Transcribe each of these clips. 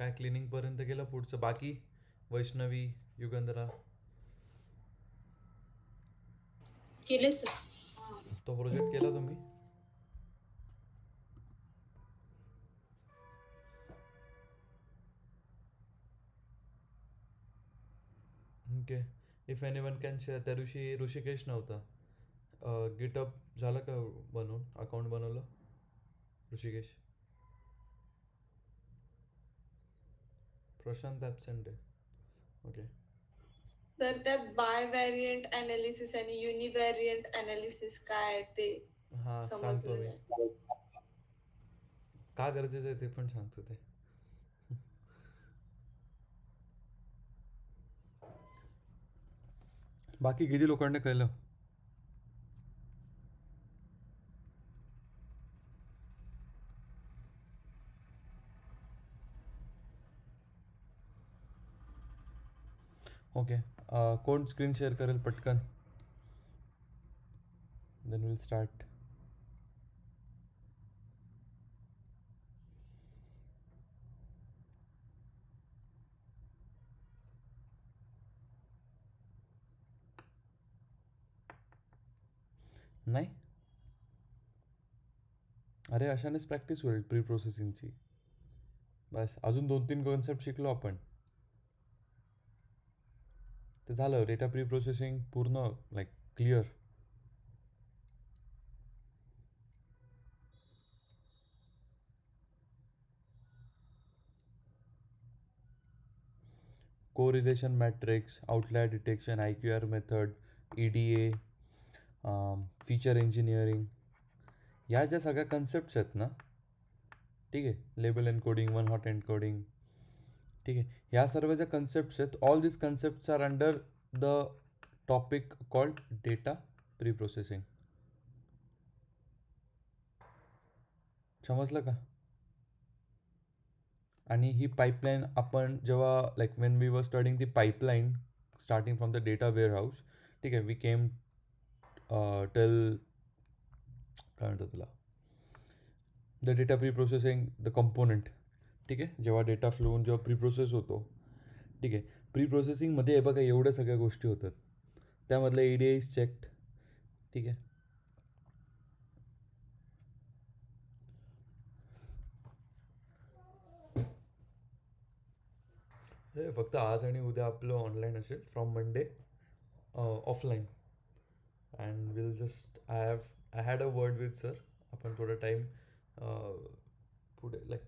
काय क्लिनिंग पर्यंत गेलं, पुढचं बाकी वैष्णवी, युगंधरा केले सर. तो प्रोजेक्ट केला तुम्ही? Okay. If anyone can share. त्या दिवशी ऋषिकेश नव्हता. गिटअप झालं का बनवून? अकाउंट बनवलं ऋषिकेश? प्रशांत ॲबसेंट आहे. ओके. सर त्यात बाय व्हॅरियंट अनालिसिस आणि युनिव्हॅरियंट अनालिसिस काय आहे ते हां, सांगतो समजलं मी. नाही. का गरजेचं आहे ते पण सांगतो ते. बाकी किती लोकांना कळलं? ओके. कोण स्क्रीन शेअर करेल पटकन? Then will start. नाही? अरे अशानेच प्रॅक्टिस होईल प्री प्रोसेसिंगची. बस अजून 2-3 कॉन्सेप्ट शिकलो आपण. ते झालं. डेटा प्री प्रोसेसिंग पूर्ण like clear. Correlation matrix, outlier detection, IQR method, EDA, feature engineering, या ज्या सगळ्या कन्सेप्ट्स आहेत ना, ठीक आहे, label encoding, one hot encoding, ठीक आहे, ह्या सर्व ज्या कन्सेप्ट्स आहेत, all this concepts are under the topic called data pre processing. समजलं का? आणि ही पाईपलाईन आपण जेव्हा like when we were studying the pipeline starting from the data wear house, ठीक आहे, वी केम टेल काय म्हणतात तुला, the data pre processing the component. ठीक आहे, जेव्हा डेटा फ्लो होऊन जेव्हा प्री प्रोसेस होतो, ठीक आहे, प्री प्रोसेसिंगमध्ये हे बघा एवढ्या सगळ्या गोष्टी होतात. त्यामधलं EDA इज चेक्ड. ठीक आहे, हे फक्त आज आणि उद्या आपलं ऑनलाईन असेल, from Monday offline. And will just I had a word with sir. आपण थोडा टाईम पुढे लाईक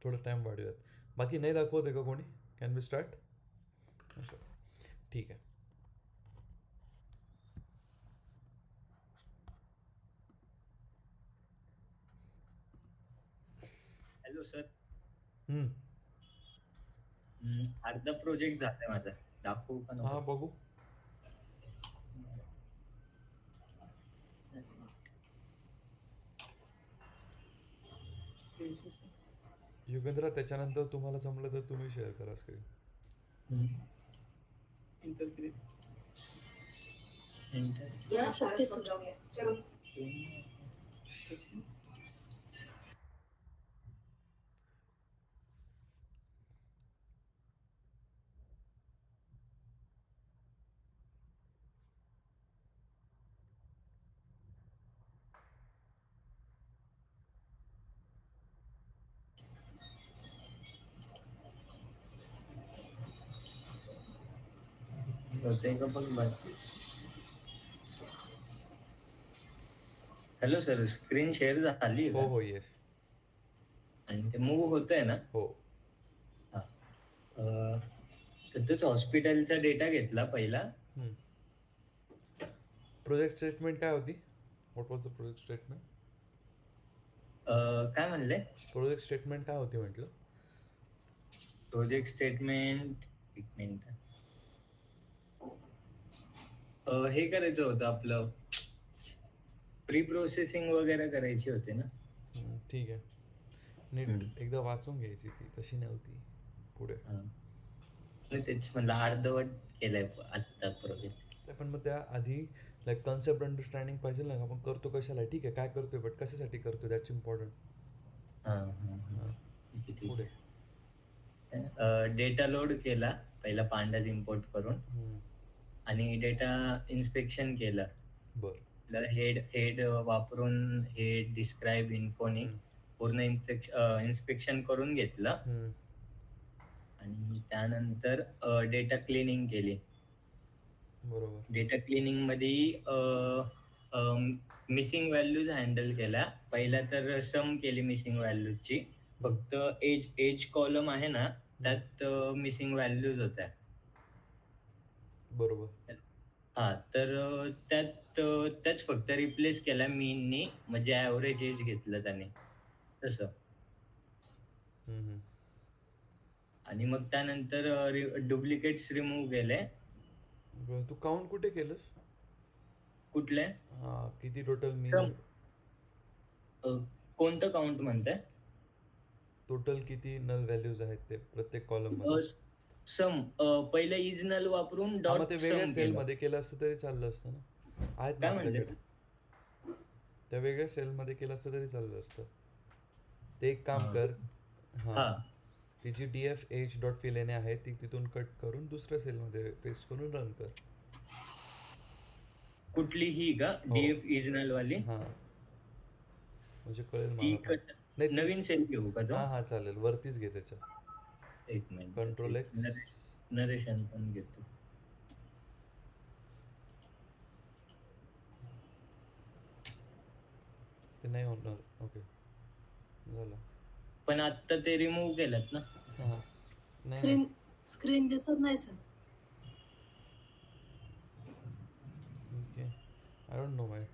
थोडा टाईम वाढूयात. बाकी नाही दाखवत आहे का कोणी? Can be start? असं ठीक आहे. Hello sir. हम्म. अर्धा प्रोजेक्ट झालाय माझा, दाखवू का नको? हां बघू. युगेंद्र, त्याच्यानंतर तुम्हाला जमलं तर तुम्ही शेअर करा screen. Okay sir. Hello sir, screen share झाली हो का? हो येस. आणि ते मूव्ह होतंय ना? हो. हा. तर तोच हॉस्पिटलचा डेटा घेतला पहिला. प्रोजेक्ट स्टेटमेंट काय होती? What was the project statement? काय म्हणले? प्रोजेक्ट स्टेटमेंट काय होती म्हटलं? प्रोजेक्ट स्टेटमेंट, एक मिनिट. हे करायचं होतं आपलं, प्री प्रोसेसिंग वगैरे करायची होती ना. ठीक आहे, नीट एकदा वाचून घ्यायची, ती तशी नव्हती पुढे. तेच म्हणलं, अर्धवट केलंय आत्ता प्रोजेक्ट. पण मग त्या आधी लाईक कन्सेप्ट अंडरस्टँडिंग पाहिजे ना, आपण करतो कशाला, ठीक आहे, काय करतोय बट कशासाठी करतोय, दॅट्स इम्पॉर्टंट. हां. पुढे डेटा लोड केला पहिला पांडाज इम्पोर्ट करून, आणि डेटा इन्स्पेक्शन केलं. बर हेड हेड वापरून हेड डिस्क्राईब इन्फोनी पूर्ण इन्स्पेक्शन करून घेतलं. आणि त्यानंतर डेटा क्लिनिंग केली. बरोबर डेटा क्लिनिंग मध्ये मिसिंग व्हॅल्यूज हँडल केल्या. पहिला तर सम केली मिसिंग व्हॅल्यूजची. फक्त एज कॉलम आहे ना, त्यात मिसिंग व्हॅल्यूज होत्या. बरोबर हा, तर त्याच फक्त रिप्लेस केल्या मीननी, म्हणजे ऍव्हरेज एज घेतलं त्याने तसं. आणि मग त्यानंतर डुप्लिकेट्स रिमूव्ह केले. बरं, तू काउंट कुठे केलंस? कुठले? किती टोटल सम. कोणतं काउंट म्हणताय? टोटल किती नल व्हॅल्यूज आहेत ते प्रत्येक कॉलम मध्ये? सम. पहिले इज नल वापरून मग डॉट ते सम वेगळ्या सेल केलं. मध्ये केलं असतं तरी चाललं असतं ना. आहेत ना काय म्हणले? आपल्याकडे. त्या वेगळ्या सेल मध्ये केलं असतं तरी चाललं असतं. ते एक काम कर. हा, ती जी df_h.fill आहे ती तिथून कट करून दुसऱ्या सेल मध्ये पेस्ट करून रन कर. कुठलीही का? डीएफ इज नल वाली? हा, म्हणजे कळेल ती मला पण. नाही नवीन सेल घेऊ का तो? हा चालेल, वरतीच घे त्याच्या. एक मिनिट, कंट्रोल एक्स. नरेशन पण घेतो. ते नाही होणार. ओके, झालं. पण आता ते रिमूव्ह केलं ना. स्क्रीन दिसत नाही sir. Okay, I don't know Y.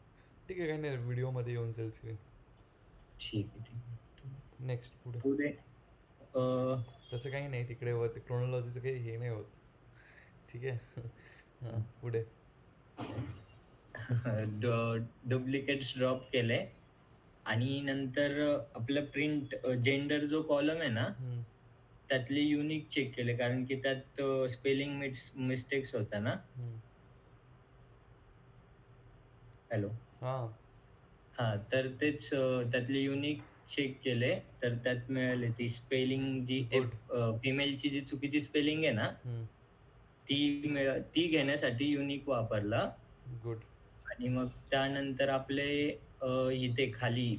ठीक आहे, काही नाही, व्हिडिओ मध्ये येऊन जाईल स्क्रीन. ठीक आहे. नेक्स्ट पुढे. तसं काही नाही तिकडे वरती क्रोनॉलॉजीचं काही हे नाही होत. ठीक आहे. पुढे. डुप्लिकेट्स ड्रॉप केले. आणि नंतर आपलं प्रिंट जेंडर जो कॉलम आहे ना, त्यातले युनिक चेक केले, कारण की त्यात स्पेलिंग मिस्टेक्स होता ना. हॅलो. हा, तर तेच त्यातले युनिक चेक केले, तर त्यात मिळाले ती स्पेलिंग जी फिमेलची जी चुकीची स्पेलिंग आहे ना, ती घेण्यासाठी युनिक वापरला. गुड. आणि मग त्यानंतर आपले इथे खाली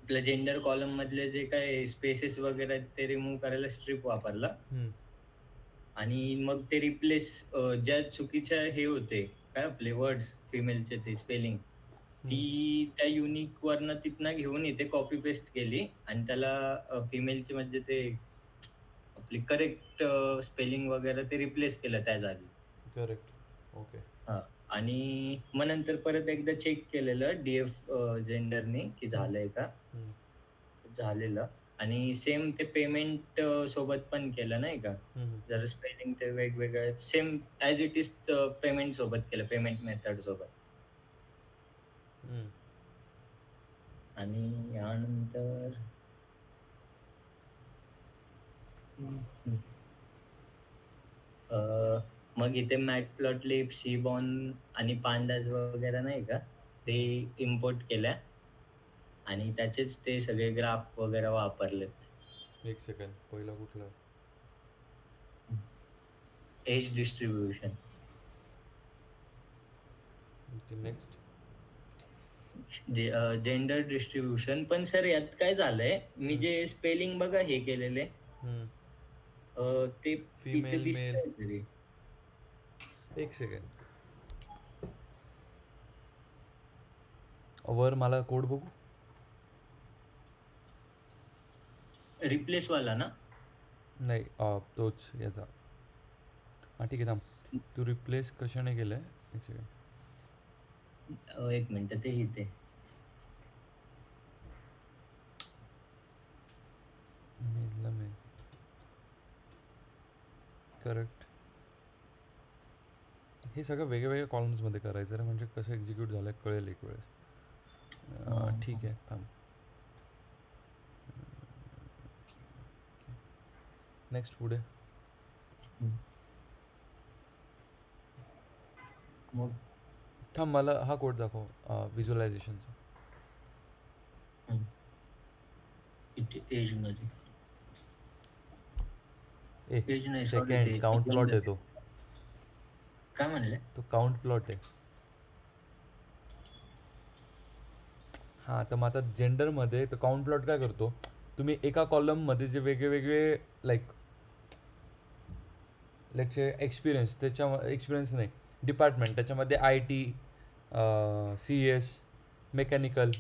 आपल्या जेंडर कॉलम मधले जे काय स्पेसेस वगैरे आहेत ते रिमूव्ह करायला स्ट्रिप वापरला. आणि मग ते रिप्लेस ज्या चुकीच्या हे होते काय आपले वर्ड्स फिमेलचे ते स्पेलिंग, ती त्या युनिक वरनं तिथनं घेऊन इथे कॉपी पेस्ट केली आणि त्याला फिमेलचे म्हणजे ते आपली करेक्ट स्पेलिंग वगैरे ते रिप्लेस केलं त्या जागी. करेक्ट. ओके. हा, आणि मग नंतर परत एकदा चेक केलेलं डीएफ जेंडरने की झालंय का. झालेलं. आणि सेम ते पेमेंट सोबत पण केलं नाही का. जर स्पेलिंग ते वेगवेगळं same as it is payment सोबत केलं, पेमेंट मेथड सोबत. आणि यानंतर मग इथे मॅटप्लॉटलिब, सीबॉन आणि पांडाज वगैरे नाही का, ते इम्पोर्ट केल्या आणि त्याचेच ते सगळे ग्राफ वगैरे वापरलेत. एक सेकंड, पहिला कुठला? Age distribution. Next gender distribution. पण सर यात काय झालंय, मी जे स्पेलिंग बघा हे केलेले ते फिमेल मेल. तरी एक सेकंड, वर मला कोड बघू. रिप्लेस वाला ना? नाही, तोच याचा. ठीक आहे, थांब. तू रिप्लेस कशाने केलंय? एक सेकंड, एक मिनिट. ते इथे मेल करेक्ट. हे सगळं वेगळ्या वेगळ्या कॉलम्स मध्ये करायचं रे, म्हणजे कसं एक्झिक्यूट झालंय कळेल एक वेळेस. ठीक आहे, थांब. नेक्स्ट पुढे. थांब, मला हा कोड दाखव व्हिज्युअलायझेशनचा. इथे एज मध्ये ए पेज नाही, सॉरी, सेकंड ते काउंट प्लॉट आहे तो. काय म्हणले? तो काउंट प्लॉट आहे. हां, तर मग आता जेंडरमध्ये तर काउंट प्लॉट काय करतो, तुम्ही एका कॉलममध्ये जे वेगळे लाईक लेट्स एक्सपिरियन्स, त्याच्या एक्सपिरियन्स नाही, डिपार्टमेंट, त्याच्यामध्ये IT, CS, मेकॅनिकल,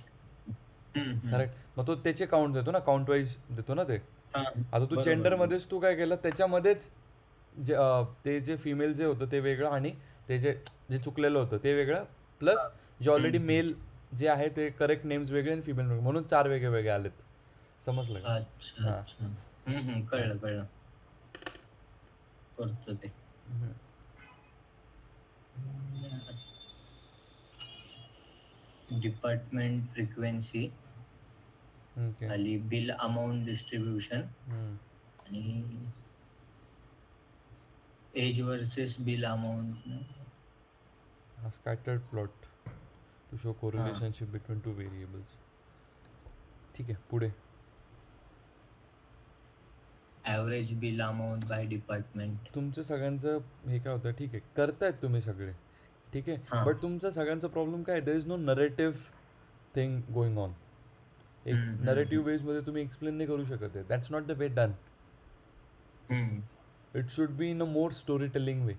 करेक्ट. मग तो त्याचे काउंट देतो ना, काउंट वाईज देतो ना ते. आता तू जेंडरमध्येच तू काय केलं, त्याच्यामध्येच जे ते जे फिमेल जे होतं ते वेगळं, आणि ते जे जे चुकलेलं होतं ते वेगळं, प्लस जे ऑलरेडी मेल जे आहे ते करेक्ट नेम्स वेगळे आणि फिमेल वेगळे, म्हणून 4 वेगळे वेगळे आलेत. समजलं का? अच्छा हां. अच्छा. कळलं करतो ते. Department frequency, okay. खाली बिल अमाऊंट डिस्ट्रीब्युशन, आणि एज वर्सेस बिल अमाऊंट. हा scattered plot to show correlationship between 2 variables. ठीक आहे, पुढे. Average bill amount by department. तुमचं सगळ्यांचं हे काय होतं, ठीक आहे, करतायत तुम्ही सगळे, ठीक आहे, हां. बट तुमचा सगळ्यांचा प्रॉब्लेम काय, there is no narrative thing going on. एक नरेटिव्ह बेसमध्ये तुम्ही एक्सप्लेन नाही करू शकत आहे. That's not the way done. It should be in a more story telling way.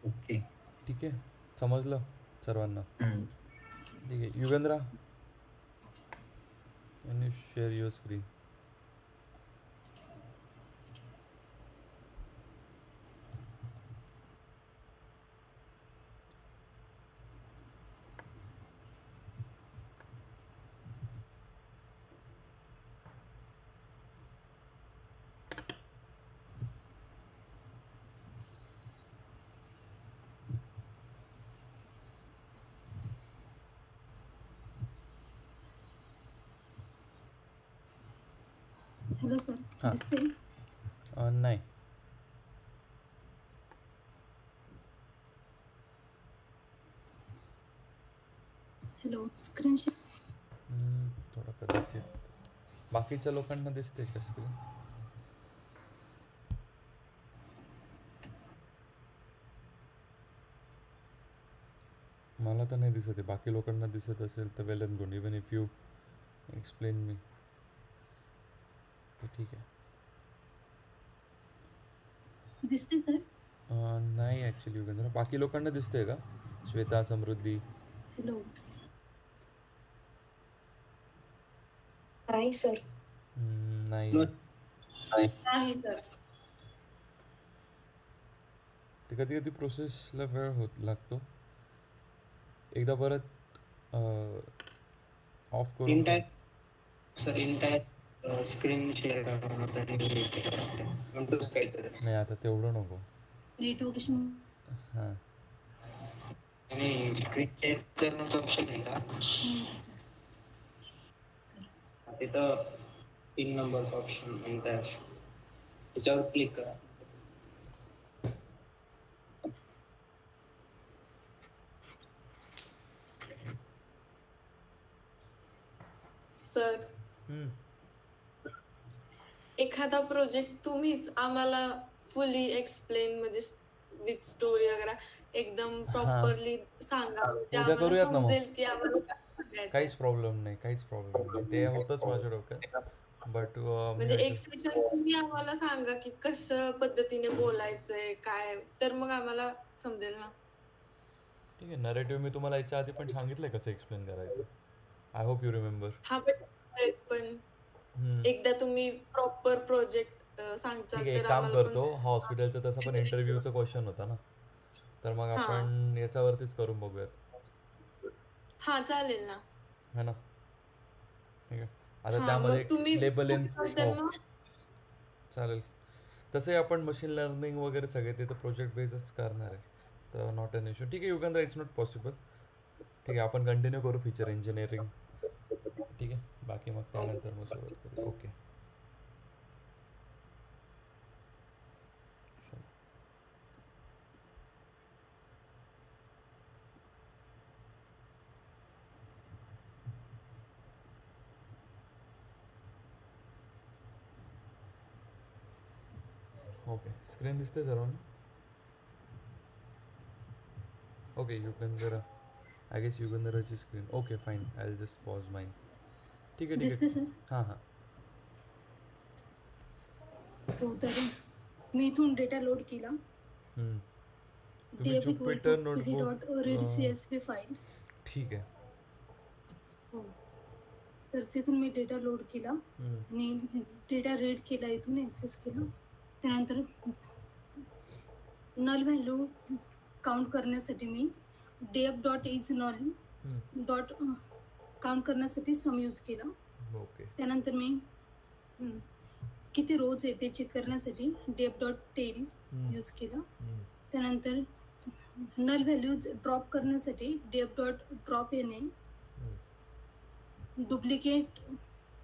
Okay. ठीक आहे, समजलं सर्वांना? ठीक आहे. Yugendra, can you share your screen? Hello sir, हां. दिसते? नाही. हॅलो, स्क्रीन थोडं कदाचित बाकीच्या लोकांना दिसते का स्क्रीन? मला तर नाही दिसत आहे. बाकी लोकांना दिसत असेल तर well and good, even if you explain me. ठीक आहे. दिसते सर? नाही ॲक्च्युली युगेंद्र, बाकी लोकांना दिसतंय का? श्वेता, समृद्धी? हॅलो. नाही सर. नाही. नाही सर. ते कधी कधी प्रोसेसला वेळ लागतो. एकदा परत ऑफ करून स्क्रीन शेअर नाही, आता तेवढं नको. नेटवर्केशन. हां. आणि स्क्रीन शेअर करण्याचा ऑप्शन आहे का? तिथं 3 नंबरचा ऑप्शन आणि त्याच्यावर क्लिक करा. सर, एखादा प्रोजेक्ट तुम्हीच आम्हाला फुली एक्सप्लेन, म्हणजे विथ स्टोरी वगैरे एकदम प्रॉपरली सांगा, म्हणजे उद्या आम्हाला करूयात ना मग. समजेल की आम्हाला काय सांगायचं. काहीच प्रॉब्लेम नाही. ते होतंच माझ्या डोक्यात, बट म्हणजे एक सेशन तुम्ही आम्हाला सांगा की कसं पद्धतीने बोलायचंय काय, तर मग आम्हाला समजेल ना. ठीक आहे. नरेटिव्ह मी तुम्हाला याच्या आधी पण सांगितलंय कसं एक्सप्लेन करायचं. I hope you remember. हा, पण एकदा तुम्ही प्रॉपर प्रोजेक्ट सांगता ठीक आहे, एक तर काम आम्हाला पण. करतो. हॉस्पिटलचं तसं पण इंटरव्ह्यूचं क्वेश्चन होता ना, तर मग आपण याच्यावरतीच करून बघूयात. हा, चालेल ना. है ना? ठीक आहे. आता मग त्यामध्ये तुम्ही लेबल इन. तर मग चालेल. तसंही आपण मशीन लर्निंग वगैरे सगळे ते तर प्रोजेक्ट बेसच करणार आहे, तर नॉट एन इश्यू. ठीक आहे युगंधर, इट्स नॉट पॉसिबल. ठीक आहे, आपण कंटिन्यू करू फीचर इंजिनिअरिंग. ठीक आहे, बाकी मग त्यानंतर मग सुरुवात करू. ओके. ओके, स्क्रीन दिसते सर्वांना? ओके, युगंधरा, आय गेस युगंधराची screen. Okay fine, I will just pause mine. ठीक आहे ठीक दिसते आहे. सर? हां हां. हो, तर मी इथून डेटा लोड केला. तुम्ही Jupyter notebook. Dot read CSV file. ठीक आहे. हो, तर तिथून मी डेटा लोड केला आणि डेटा रीड केला, इथून ॲक्सेस केला. त्यानंतर नल व्हॅल्यू काउंट करण्यासाठी मी def.isNull डॉट काउंट करण्यासाठी सम यूज केला. ओके. त्यानंतर मी किती रोज आहे ते चेक करण्यासाठी def.tail यूज केला. त्यानंतर नल व्हॅल्यूज ड्रॉप करण्यासाठी def.drop येणे. डुप्लिकेट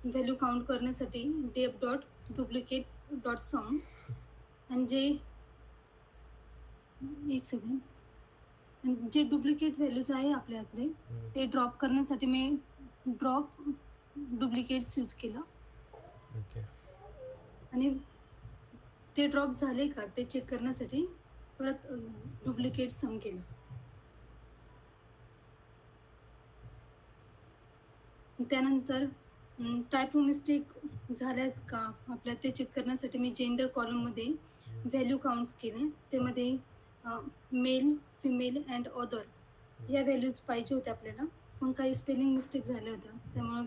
व्हॅल्यू काउंट करण्यासाठी def.duplicate.sum. आणि जे डुप्लिकेट व्हॅल्यूज आहे आपल्याकडे ते ड्रॉप करण्यासाठी मी ड्रॉप डुप्लिकेट्स यूज केला. ओके. आणि ते ड्रॉप झाले का ते चेक करण्यासाठी परत डुप्लिकेट सम केलं. त्यानंतर टायपो मिस्टेक झाल्यात का आपल्या ते चेक करण्यासाठी मी जेंडर कॉलममध्ये व्हॅल्यू काउंट्स केले. त्यामध्ये मेल, फिमेल अँड अदर या व्हॅल्यूज पाहिजे होत्या आपल्याला, पण काही स्पेलिंग मिस्टेक झाल्या होत्या. त्यामुळं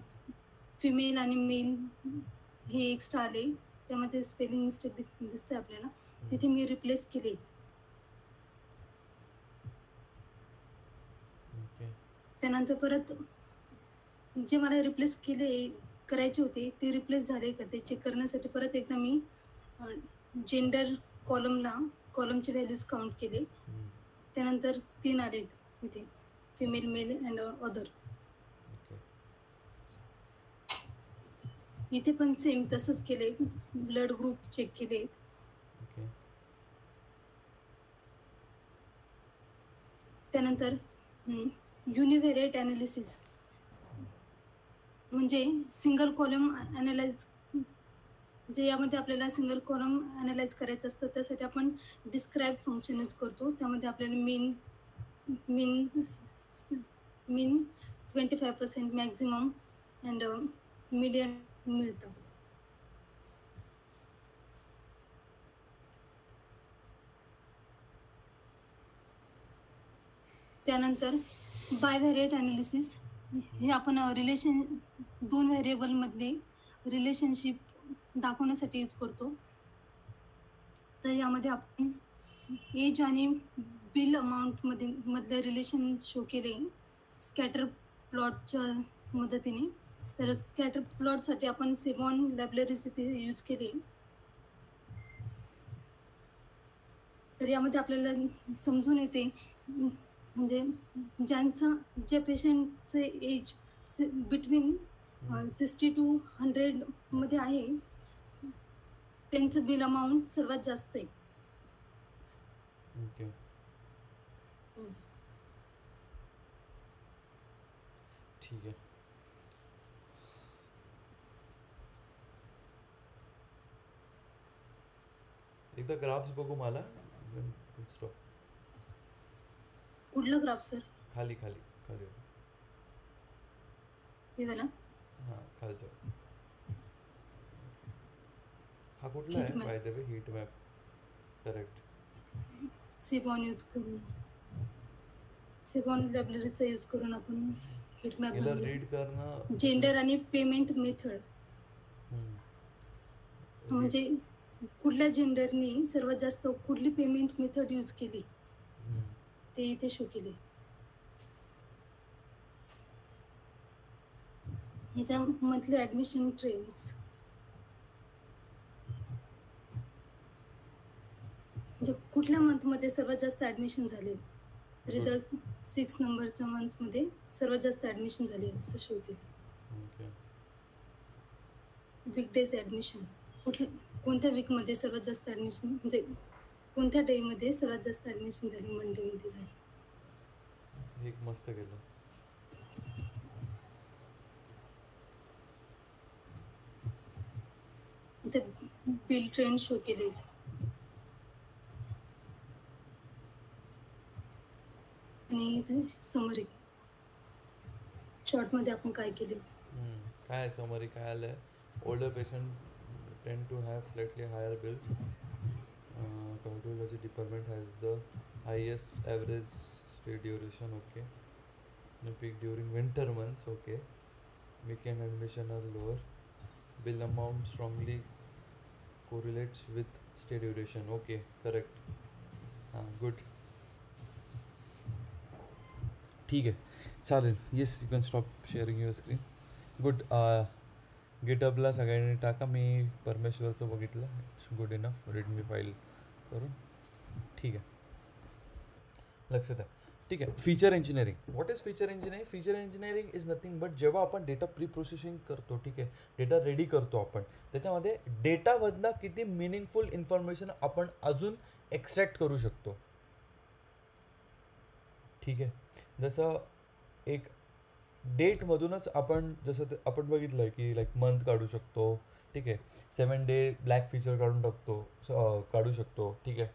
फिमेल आणि मेल हे एक्स्ट्रा आले, त्यामध्ये स्पेलिंग मिस्टेक दिसते आपल्याला, तिथे मी रिप्लेस केले. त्यानंतर परत जे मला रिप्लेस करायचे होते ते रिप्लेस झाले का ते चेक करण्यासाठी परत एकदा मी जेंडर कॉलमचे व्हॅल्यूज काउंट केले. त्यानंतर 3 आले तिथे, फिमेल, मेल अँड अदर. इथे पण सेम तसंच केले, ब्लड ग्रुप चेक केले. त्यानंतर युनिव्हेरिएट ॲनालिसिस म्हणजे सिंगल कॉलम ॲनालाइज, जे यामध्ये आपल्याला सिंगल कॉलम ॲनालाइज करायचं असतं त्यासाठी आपण डिस्क्राईब फंक्शन यूज करतो. त्यामध्ये आपल्याला मीन 25% मॅक्झिमम अँड मीडियन मिळतं. त्यानंतर बायव्हेरिएट ॲनालिसिस हे आपण दोन व्हेरिएबलमधले रिलेशनशिप दाखवण्यासाठी यूज करतो. तर यामध्ये आपण एज आणि बिल मधले रिलेशन शो केले स्कॅटर प्लॉटच्या मदतीने. तर स्कॅटर प्लॉटसाठी आपण सेबॉन लायब्ररीज इथे यूज केले. तर यामध्ये आपल्याला समजून येते म्हणजे ज्या पेशंटचे एज बिटवीन 60 to 100 मध्ये आहे त्यांचं बिल अमाऊंट सर्वात जास्त आहे. ओके. ठीक आहे. एकदा ग्राफ्स बघू मला. स्टॉप. कुठला ग्राफ सर? खाली खाली खाली. हे झालं? हां, खालचं. हा कुठला आहे by the way? Heat map. Correct. Seaborn use करून, सेबॉन लायब्ररीचा यूज करून आपण हीट मॅप याला रीड करणं. जेंडर आणि पेमेंट मेथड म्हणजे कुठल्या जेंडरने सर्वात जास्त कुठली पेमेंट मेथड यूज केली ते इथे शो केले. इथं मंथली ॲडमिशन ट्रेंड्स म्हणजे कुठल्या मंथमध्ये सर्वात जास्त ॲडमिशन झाले, तर इथं 6 नंबरच्या मंथमध्ये सर्वात जास्त ॲडमिशन झाले असं शो केलं. वीकडेज ॲडमिशन कोणत्या वीकमध्ये सर्वात जास्त ॲडमिशन म्हणजे कोणत्या डेमध्ये सर्वात जास्त ॲडमिशन झाली, मंडेमध्ये झाली. एक मस्त केलं. इथे बिल ट्रेंड शो केले. आणि इथे समरी शॉर्टमध्ये आपण काय केले. काय समरी काय आलं आहे? Older patient tend to have slightly higher bill. Cardiology department has the highest average stay duration. Okay. No peak during winter months. Okay. Weekend admission are lower. Bill amount strongly correlates with stay duration. Okay, correct. Good. ठीक आहे, चालेल. Yes, you can stop sharing your screen. Good. गिटहबला सगळ्यांनी टाका. मी परमेश्वरचं बघितलं. It's good enough. Read me file करून. ठीक आहे, लक्षात आहे. ठीक आहे. Feature engineering. What is feature engineering? Feature engineering is nothing but जेव्हा आपण डेटा प्री प्रोसेसिंग करतो, ठीक आहे, डेटा रेडी करतो आपण, त्याच्यामध्ये डेटामधनं किती मिनिंगफुल इन्फॉर्मेशन आपण अजून एक्स्ट्रॅक्ट करू शकतो. ठीक आहे. जसं एक डेटमधूनच आपण जसं आपण बघितलं आहे की लाईक मंथ काढू शकतो. ठीक आहे. 7 डे ब्लॅक फीचर काढू शकतो. ठीक आहे.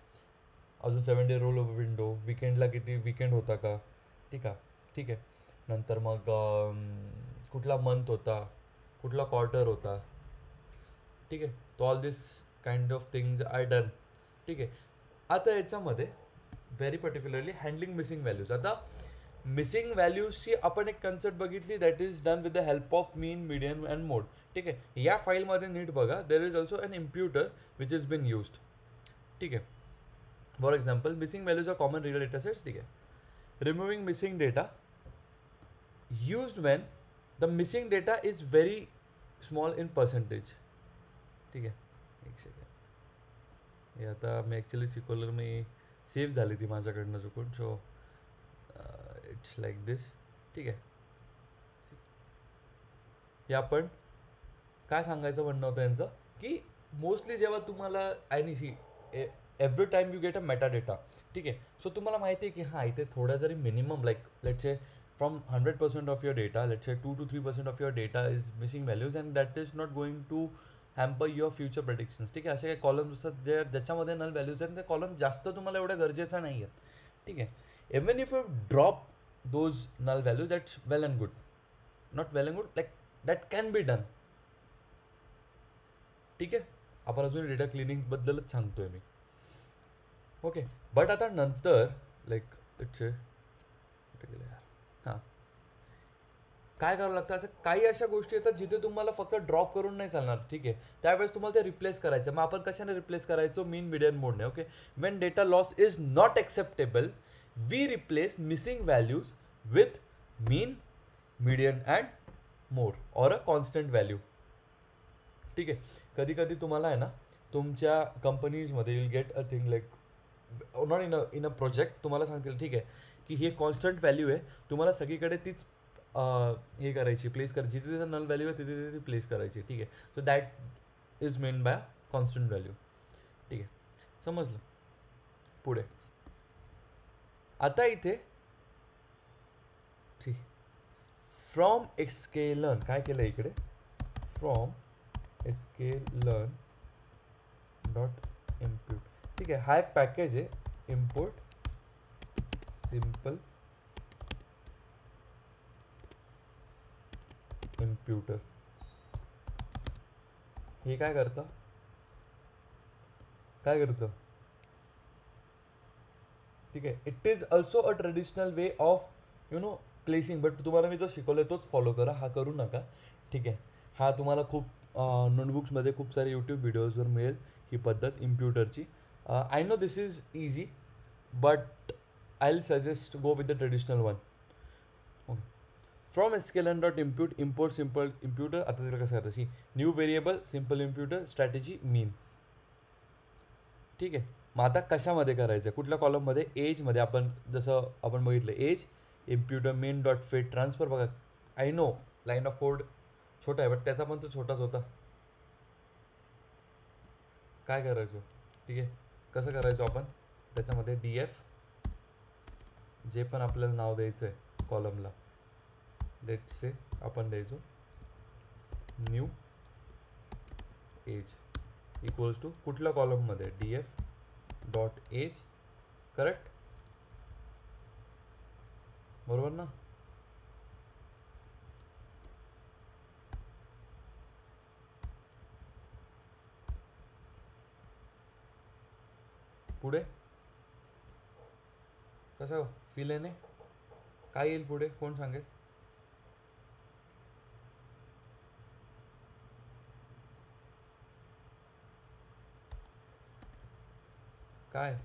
अजून 7 डे रोल ओव्हर विंडो. विकेंडला किती विकेंड होता का. ठीक आहे. ठीक आहे. नंतर मग कुठला मंथ होता, कुठला क्वार्टर होता. ठीक आहे. तो all this kind of things are done. ठीक आहे. आता याच्यामध्ये very particularly handling missing values. आता मिसिंग व्हॅल्यूजची आपण एक कन्सेप्ट बघितली, that is done with the help of mean, median and mode. ठीक आहे. या फाईलमध्ये नीट बघा, there is also an imputer which is been used. ठीक आहे. For example, missing values are common reader data sets. ठीक आहे. Removing missing data used when the missing data is very small in percentage. ठीक आहे. एक second. हे आता मी actually शिकवलं, मी सेव्ह झाली ती माझ्याकडनं चुकून. सो इट्स लाईक दिस. ठीक आहे. हे आपण काय सांगायचं म्हणणं होतं यांचं, की मोस्टली जेव्हा तुम्हाला आणि see every time you get a metadata. ठीक आहे. सो तुम्हाला माहिती आहे की हां, इथे थोडा जरी minimum like let's say from 100% of your data, let's say 2 to 3% of your data is missing values, and that is not going to hamper your future predictions. ठीक आहे. असे काही कॉलम्स असतात ज्याच्यामध्ये नल व्हॅल्यूज आहेत, ते कॉलम जास्त तुम्हाला एवढं गरजेचं नाही आहे. ठीक आहे. Even if you drop those null values, that's well and good. Not well and good, like that can be done. ठीक आहे. आपण अजून डेटा क्लिनिंगबद्दलच सांगतोय मी. ओके. बट आता नंतर लाईक इट्स हां, काय करावं लागतं, असं काही अशा गोष्टी येतात जिथे तुम्हाला फक्त ड्रॉप करून नाही चालणार. ठीक आहे. त्यावेळेस तुम्हाला ते रिप्लेस करायचं. मग आपण कशाने रिप्लेस करायचो? मीन, मीडियन मोडने. Okay. When data loss is not acceptable, we replace missing values with mean, median and mode or a constant value. ठीक आहे. कधी कधी तुम्हाला आहे ना, तुमच्या कंपनीजमध्ये will get a thing like not in a project तुम्हाला सांगतील, ठीक आहे, की हे कॉन्स्टंट व्हॅल्यू आहे, तुम्हाला सगळीकडे तीच हे करायची, प्लेस कर, जिथे तिथे नल व्हॅल्यू आहे तिथे तिथे प्लेस करायची. ठीक आहे. So that is mean by constant value. ठीक आहे. समजलं. पुढे आता इथे ठीक, फ्रॉम स्केलर्न काय केलं इकडे, फ्रॉम स्केलर्न डॉट इम्प्यूट. ठीक आहे. हा एक पॅकेज आहे, इम्पोर्ट सिंपल इम्प्युटर. हे काय करतं, ठीक आहे. It is also a traditional way of placing, but तुम्हाला मी जो शिकवलं तोच फॉलो करा, हा करू नका. ठीक आहे. हा तुम्हाला खूप नोटबुक्समध्ये खूप सारे यूट्यूब व्हिडिओजवर मिळेल ही पद्धत इम्प्युटरची. I know this is easy, but I will suggest go with the traditional one. Okay. From sklearn dot impute, import simple imputer. आता तिला कसं करतं, see new variable simple imputer strategy mean. ठीक आहे. मग आता कशामध्ये करायचं, कुठल्या कॉलममध्ये, एजमध्ये. आपण जसं आपण बघितलं as imputer main dot fit transfer. बघा, I know line of code छोटा आहे, बट त्याचा पण तो छोटाच होता. काय करायचो, ठीक आहे, कसं करायचो आपण, त्याच्यामध्ये डी एफ जे पण आपल्याला नाव द्यायचं आहे कॉलमला, लेट्स से आपण द्यायचो न्यू एज इक्वल्स टू कुठल्या कॉलममध्ये, D F dot age. Correct. बरोबर ना? पुढे कसं फील आहे नाही, काय येईल पुढे कोण सांगेल? काय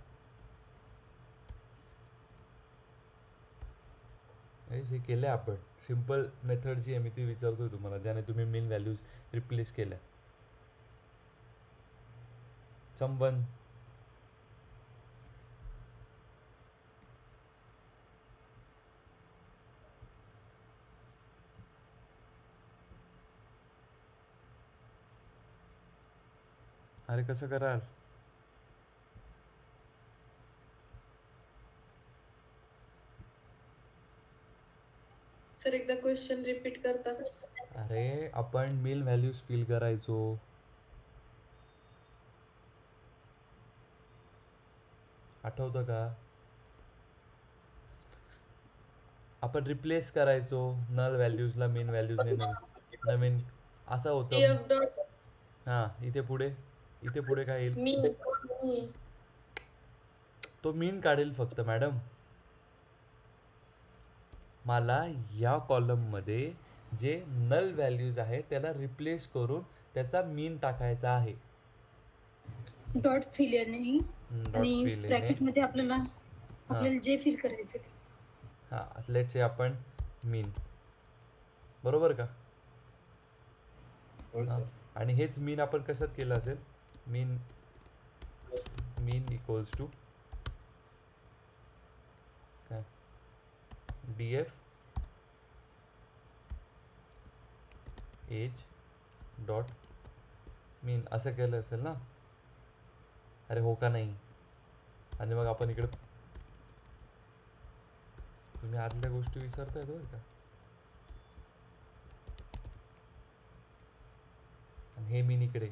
हे केलं आपण सिम्पल मेथड जी आहे मी ती विचारतोय तुम्हाला, ज्याने तुम्ही मेन व्हॅल्यूज रिप्लेस केल्या. संबंध अरे कसं कराल? सर एकदा क्वेश्चन रिपीट करता का? अरे आपण मेन व्हॅल्यूज फिल करायचो. आठवतं का? आपण रिप्लेस करायचो नल व्हॅल्यूजला मेन व्हॅल्यूजने. नवीन असं होतं. एफ डॉट हां इथे पुढे काय येईल? मी तो मीन काढेल फक्त मॅडम. मला या कॉलममध्ये जे नल व्हॅल्यूज आहे त्याला रिप्लेस करून त्याचा मीन टाकायचा आहे. डॉट फिल आणि ब्रॅकेटमध्ये आपल्याला जे फिल करायचं ते. हां लेट्स से आपण मीन, बरोबर का? आणि हेच मीन आपण कशात केलं असेल? मीन इक्वल्स टू काय? df एज डॉट मीन असं केलं असेल ना? अरे हो का नाही? आणि मग आपण इकडे तुम्ही आतल्या गोष्टी विसरतायत बरं का. आणि हे मीन इकडे.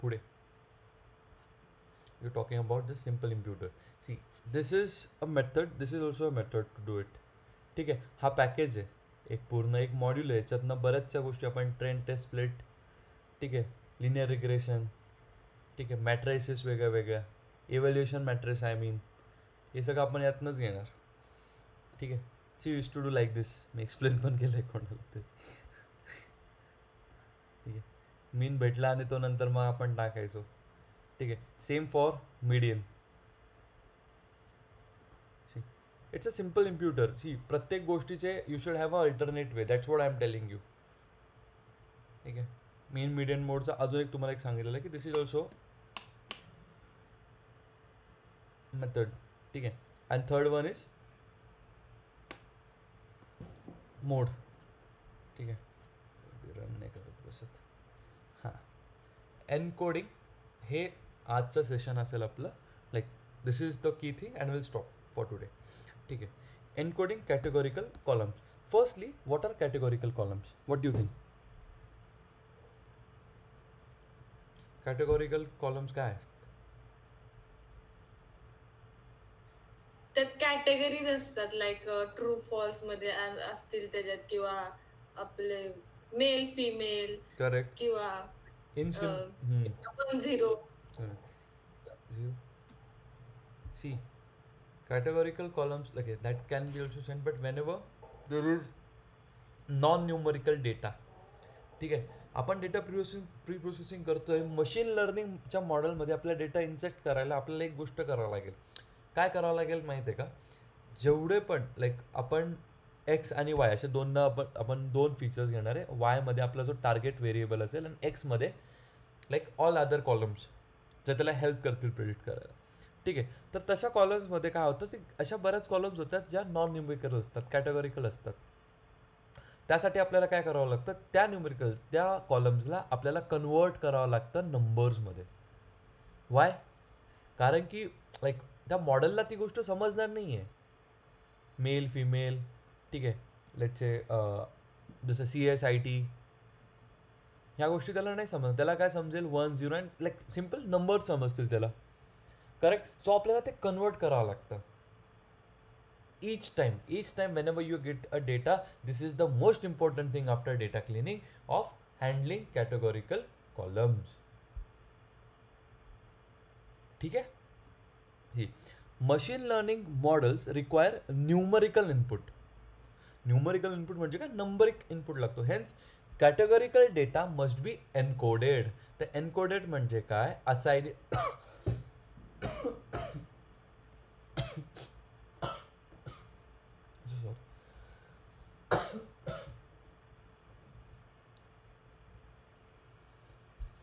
पुढे you're talking about the simple imputer. See, this is a method, this is also a method to do it. ठीक आहे, हा पॅकेज आहे, एक पूर्ण एक मॉड्यूल आहे. याच्यातनं बऱ्याचशा गोष्टी आपण ट्रेंड टेस्ट स्प्लिट, ठीक आहे, लिनियर रिग्रेशन, ठीक आहे, मॅट्रायसिस वेगळ्या वेगळ्या, इव्हॅल्युएशन मॅट्रिक्स आय मीन, हे सगळं आपण यातनंच घेणार. ठीक आहे. She use to do like this. मी एक्सप्लेन पण केलं आहे कोणाला ते. ठीक आहे. मीन भेटला आणि तो नंतर मग आपण टाकायचो. ठीक आहे. Same for median. It's a simple imputer. See प्रत्येक गोष्टीचे you should have a alternate way. That's what I am telling you. ठीक आहे. मीन मीडियन मोडचा अजून एक तुम्हाला एक सांगितलेलं आहे की दिस इज ऑल्सो मेथड. ठीक आहे. अँड थर्ड वन इज मोड. ठीक आहे. रन नाही करत बसत. हां, एनकोडिंग हे आजचं सेशन असेल आपलं. Like this is the key thing and will stop for today. ठीक आहे. Encoding categorical columns. Firstly what are categorical columns? What do you think? Categorical columns काय असतात? त्यात कॅटेगरीज असतात, लाईक ट्रू फॉल्स मध्ये असतील त्याच्यात, किंवा आपले मेल फिमेल, करेक्ट. किंवा in 0. See, categorical columns like that can be also sent, but whenever there is non-numerical data. ठीक आहे. आपण डेटा प्री प्रोसेसिंग करतोय. मशीन लर्निंगच्या मॉडेलमध्ये आपला डेटा इंजेक्ट करायला आपल्याला एक गोष्ट करावं लागेल. काय करावं लागेल माहिती आहे का? जेवढे पण लाईक आपण एक्स आणि वाय असे आपण दोन फीचर्स घेणार आहे. वायमध्ये आपला जो टार्गेट व्हेरिएबल असेल आणि एक्समध्ये लाईक ऑल अदर कॉलम्स जे त्याला हेल्प करतील प्रेडिक्ट करायला. ठीक आहे. तर तशा कॉलम्समध्ये काय होतं की अशा बऱ्याच कॉलम्स होतात ज्या नॉन न्यूमेरिकल असतात, कॅटेगोरिकल असतात. त्यासाठी आपल्याला काय करावं लागतं? त्या कॉलम्सला आपल्याला कन्वर्ट करावं लागतं नंबर्समध्ये. वाय? कारण की लाईक त्या मॉडेलला ती गोष्ट समजणार नाही आहे. मेल फिमेल, ठीक आहे, लेटचे जसं CSIT, ह्या गोष्टी त्याला नाही समजणार. त्याला काय समजेल 1 0 अँड लाईक सिम्पल नंबर समजतील त्याला. करेक्ट. सो आपल्याला ते कन्वर्ट करावं लागतं. each time whenever you get a data, this is the most important thing after data cleaning of handling categorical columns. ठीक है. Machine learning models require numerical input. Numerical input म्हणजे काय, numeric input लागतो. Hence categorical data must be encoded. तर encoded म्हणजे काय, assign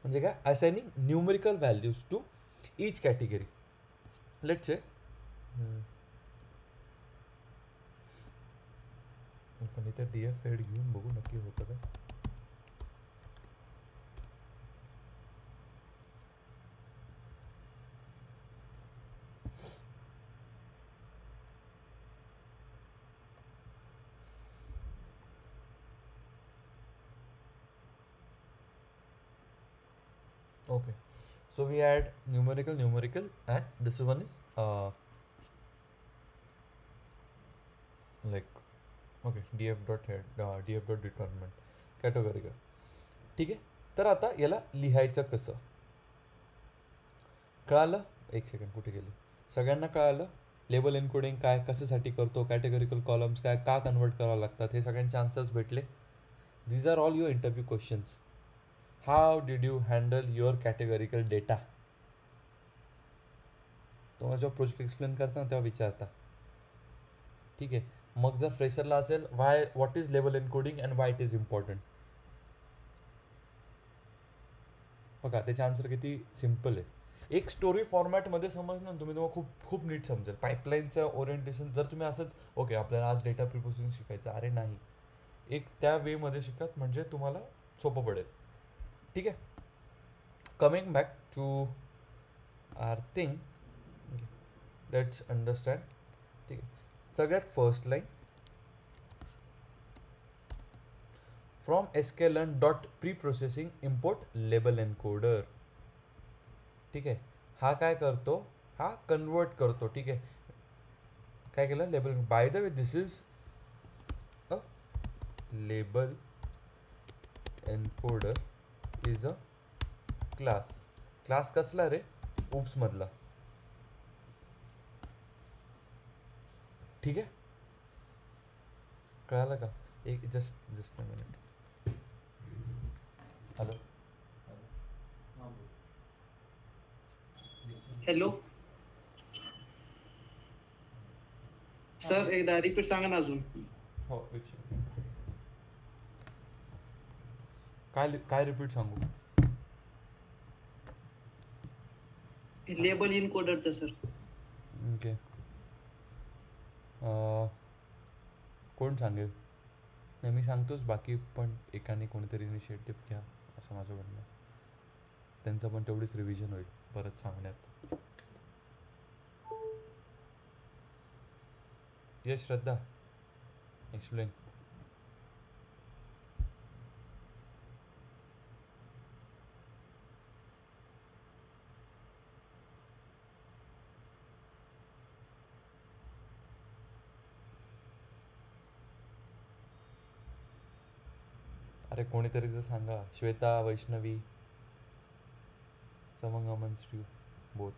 म्हणजे काय, assigning numerical values to each category. Let's say आपण इथे DF हेड घेऊन बघू नक्की होतं काय. Okay, so we add numerical, and this one is like okay, df dot head, df dot determinant categorical. ठीक आहे. तर आता याला लिहायचं कसं कळालं. एक सेकंड, कुठे गेली, सगळ्यांना कळालं. लेबल एन्कोडिंग काय, कशासाठी करतो, कॅटेगोरिकल कॉलम्स काय, का कन्वर्ट करावं लागतात, हे सगळ्यांचे आन्सर्स भेटले. These are all your interview questions. How did you handle your categorical data. तुम्हाला जेव्हा प्रोजेक्ट एक्सप्लेन करता ना तेव्हा विचारता. ठीक आहे. मग जर फ्रेशरला असेल, what is label encoding and why it is important. बघा त्याचे आन्सर किती सिम्पल आहे. एक स्टोरी फॉर्मॅटमध्ये समजलं ना तुम्ही, तुम्हाला खूप नीट समजेल. पाईपलाईनचं ओरिएंटेशन जर तुम्ही असंच ओके आपल्याला आज डेटा प्रिप्रोसेसिंग शिकायचं, अरे नाही, एक त्या वेमध्ये शिकत म्हणजे तुम्हाला सोपं पडेल. ठीक आहे. Coming back to our thing, let's understand. ठीक आहे. सगळ्यात first line, from sklearn dot pre processing import label encoder. ठीक आहे. हा काय करतो, हा कन्वर्ट करतो. ठीक आहे. काय केलं, label. By the way this is a label encoder is a class कसला रे, उप्स मधला. ठीक आहे. कळालं का. एक just a minute. Hello hello sir, एकदा रिपीट सांगा ना अजून. हो, काय रिपीट सांगू. लेबल इनकोडरचं सर. ओके. कोण सांगेल. नाही मी सांगतोच, बाकी पण एकाने कोणीतरी इनिशिएटिव्ह घ्या असं माझं म्हणणं. त्यांचं पण तेवढीच रिव्हिजन होईल परत सांगण्यात. येस श्रद्धा, एक्सप्लेन. अरे कोणीतरी तर सांगा. श्वेता, वैष्णवी, समंग, अमन, श्री, बोथ.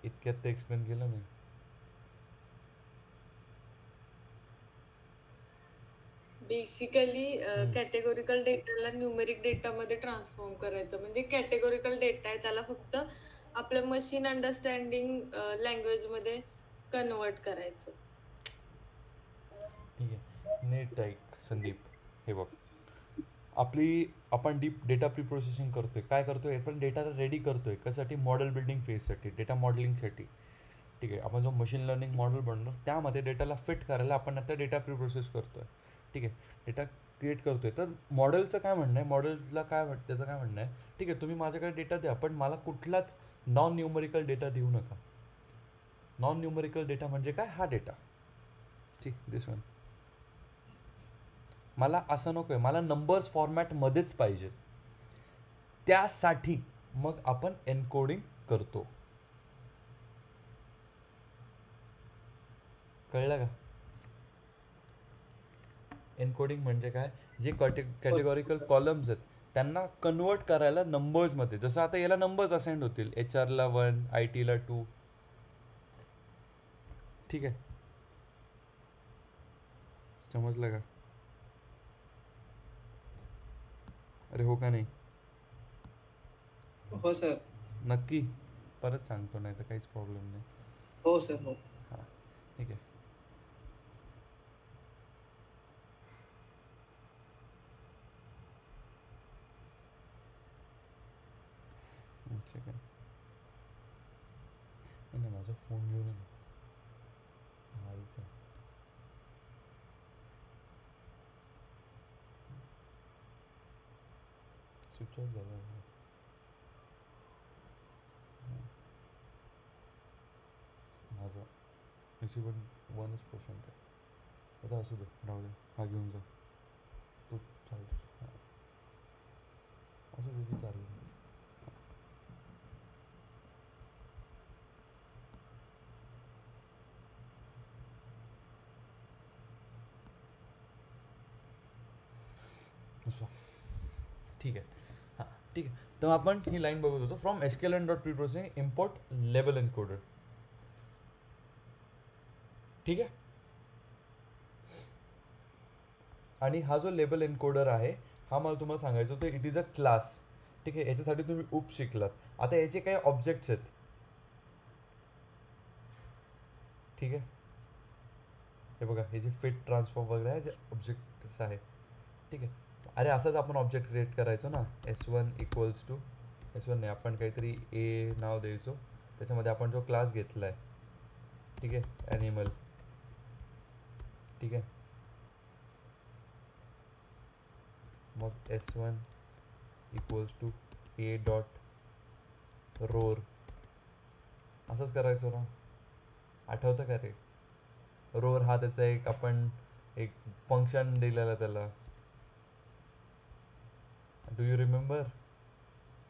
इतक्यात ते एक्सप्लेन केलं मी. बेसिकली कॅटेगोरिकल डेटाला न्यूमेरिक डेटामध्ये ट्रान्सफॉर्म करायचं. म्हणजे कॅटेगोरिकल डेटा आहे त्याला फक्त आपल्या मशीन अंडरस्टँडिंग लँग्वेजमध्ये कन्वर्ट करायचं. ठीक आहे. नीट ऐक संदीप, हे बघ, आपण डेटा प्री प्रोसेसिंग करतोय. काय करतोय, आपण डेटा रेडी करतोय कशासाठी, मॉडेल बिल्डिंग फेजसाठी, डेटा मॉडेलिंगसाठी. ठीक आहे. आपण जो मशीन लर्निंग मॉडेल बनवणार त्यामध्ये डेटाला फिट करायला आपण आता डेटा प्री प्रोसेस करतोय. ठीक आहे. डेटा क्रिएट करतोय, तर मॉडेलचं काय म्हणणं आहे, मॉडेलला त्याचं काय म्हणणं आहे, ठीक आहे तुम्ही माझ्याकडे डेटा द्या पण मला कुठलाच नॉन न्यूमरिकल डेटा देऊ नका. नॉन न्यूमरिकल डेटा म्हणजे काय, हा डेटा ठीक दिस वन मला असं नको आहे, मला नंबर्स फॉर्मॅटमध्येच पाहिजे. त्यासाठी मग आपण एन्कोडिंग करतो. कळलं का? एन्कोडिंग म्हणजे काय, जे कॅटेगॉरिकल कॉलम्स आहेत त्यांना कन्वर्ट करायला नंबर्समध्ये. जसं आता याला नंबर्स असेंड होतील, HR ला 1, IT ला 2, ठीक आहे. समजलं का? अरे हो का नाही? हो सर. नक्की परत सांगतो, नाही तर काहीच प्रॉब्लेम नाही. हो सर. हो. हां ठीक आहे. सेकंड नाही, माझा फोन घेऊन ये ना. हा इथे स्विच ऑफ झाला. माझा रिसिवर 1% आहे. आता असू दे, राहू दे, हा घेऊन जा तू, चालतो. हां असं त्याची चालेल. असो ठीक आहे. हां ठीक आहे. तर आपण ही लाईन बघत होतो, from sklearn.preprocessing import label encoder. ठीक आहे. आणि हा जो लेबल एन्कोडर आहे हा मला तुम्हाला सांगायचं होतं, इट इज अ क्लास. ठीक आहे. याच्यासाठी तुम्ही उप शिकलात. आता याचे काही ऑब्जेक्ट्स आहेत. ठीक आहे. हे बघा, हे जे फिट ट्रान्सफॉर्म वगैरे आहे, जे ऑब्जेक्ट्स आहे. ठीक आहे. अरे असंच आपण ऑब्जेक्ट क्रिएट करायचो ना, S1 इक्वल्स टू S1 नाही, आपण काहीतरी ए नाव द्यायचो, त्याच्यामध्ये आपण जो क्लास घेतला आहे, ठीक आहे, ॲनिमल. ठीक आहे. मग S1 equals to A dot roar, असंच करायचो ना. आठवतं का रे? रोर हा त्याचा आपण एक फंक्शन दिलेला त्याला. Do you remember?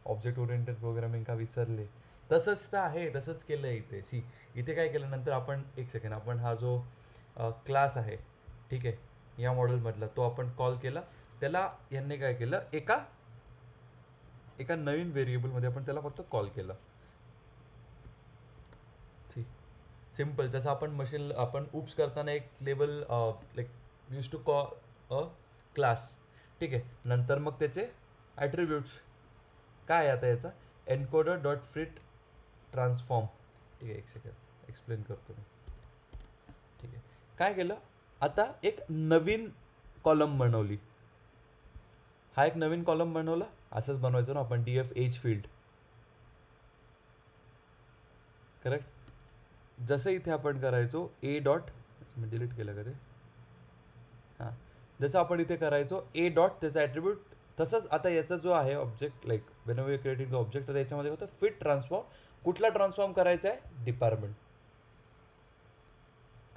Object oriented programming का विसरले? तसंच तर आहे, तसंच केलं आहे इथे. इथे काय केलं नंतर आपण, एक सेकंड, आपण हा जो क्लास आहे, ठीक आहे, या मॉडेलमधला तो आपण कॉल केला. त्याला यांनी काय केलं, एका नवीन व्हेरिएबलमध्ये आपण त्याला फक्त कॉल केला. ठीक, सिम्पल. जसं आपण उप्स करताना एक label like use to call a class. ठीक आहे. नंतर मग त्याचे ॲट्रिब्यूट्स काय आहे आता याचा, एन्कोडर डॉट फिट ट्रान्सफॉर्म. ठीक आहे, एक सेकंड एक्सप्लेन करतो मी. ठीक आहे. काय केलं, आता एक नवीन कॉलम बनवली. हा एक नवीन कॉलम बनवला. असंच बनवायचं ना आपण, DF एज फील्ड. करेक्ट. जसं इथे आपण करायचो ए डॉट, मी डिलीट केलं का ते, हां, जसं आपण इथे करायचो ए डॉट त्याचा ॲट्रिब्यूट, तसंच आता याचा जो आहे object, like when we creating the object, तर याच्यामध्ये होतं फिट ट्रान्सफॉर्म. कुठला ट्रान्सफॉर्म करायचा आहे, डिपार्टमेंट.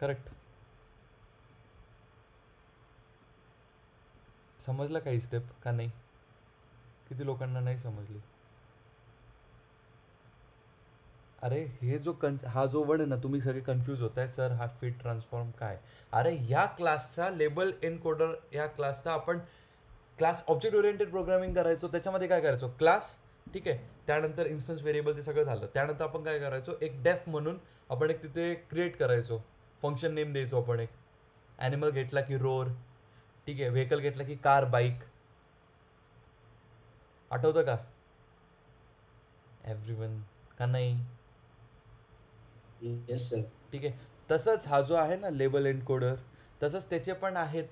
करेक्ट. समजलं काही स्टेप का नाही? किती लोकांना नाही समजली? अरे हे जो हा जो वर्ड आहे ना, तुम्ही सगळे कन्फ्यूज होत आहे, सर हा फिट ट्रान्सफॉर्म काय. अरे ह्या क्लासचा लेबल एन्कोडर, ह्या क्लासचा आपण क्लास ऑब्जेक्ट ओरिएंटेड प्रोग्रामिंग करायचो. त्याच्यामध्ये काय करायचो, क्लास. ठीक आहे. त्यानंतर इन्स्टन्स व्हेरिएबल, ते सगळं झालं. त्यानंतर आपण काय करायचो, एक डेफ म्हणून आपण एक तिथे क्रिएट करायचो, फंक्शन नेम द्यायचो आपण एक. ॲनिमल घेतला की रोर. ठीक आहे. व्हेकल घेतला की कार, बाईक. आठवतं का एव्हरीवन का नाही? Yes sir. ठीक आहे. तसंच हा जो आहे ना लेबल एन्कोडर, तसंच त्याचे पण आहेत.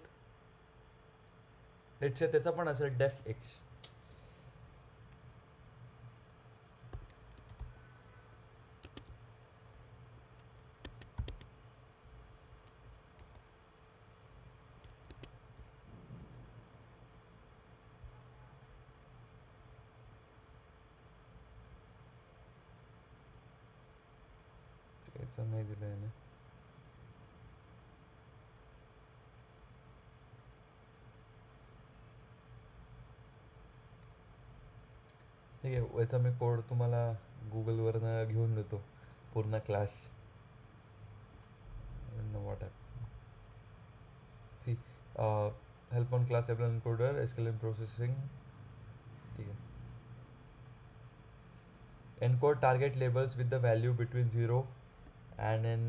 त्याचा पण असेल डेफ एक्स. याचं नाही दिलं याने. ठीक आहे, याचा मी कोड तुम्हाला गुगलवरनं घेऊन देतो पूर्ण class. What app see help on class able encoder SQL processing. ठीक आहे. Encode target labels with the value between 0 and in